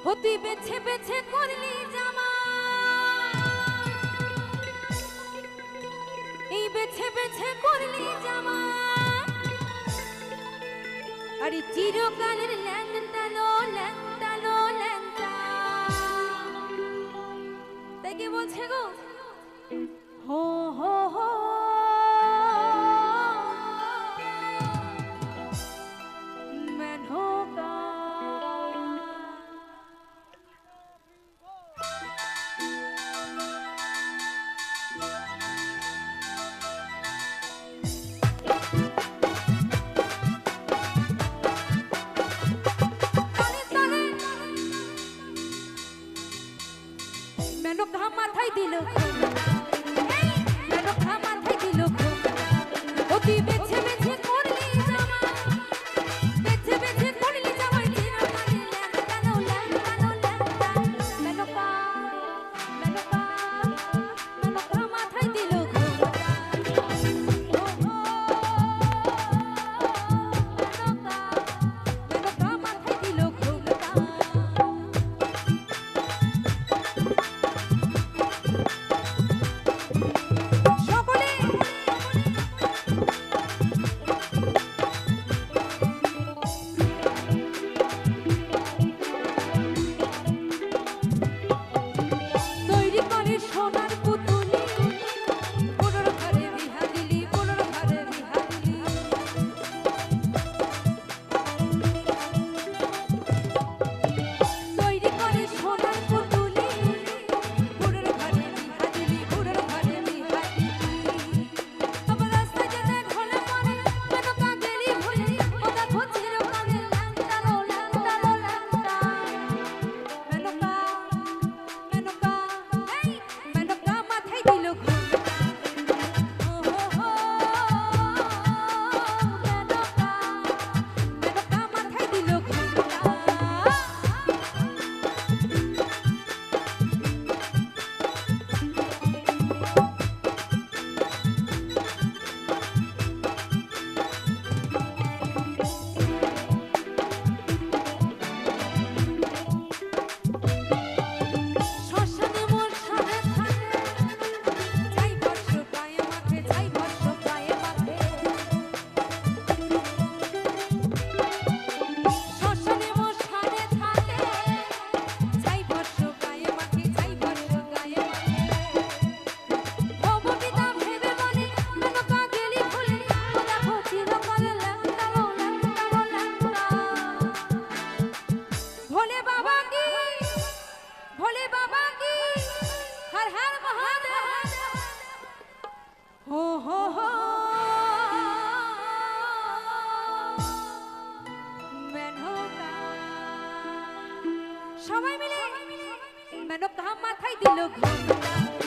হতি বেছে বেছে করলি জামা এই বেছে বেছে করলি জামা আরে চিরকালের ল্যাংটা লো ল্যাংটা তাই কি বলছে গো হো হো হো মেনকা মাথায় দিল মেনকা মাথায় দিল অতি বেছে বেছে করলি জামা বেছে বেছে করলি জামা চিরকালে ল্যাংটা লো ল্যাংটা মেনকা মেনকা মেনকা মাথায় দিল মেনকা মাথায় দিল সবাই মিলে মেনকা মাথায় দিল ঘোমটা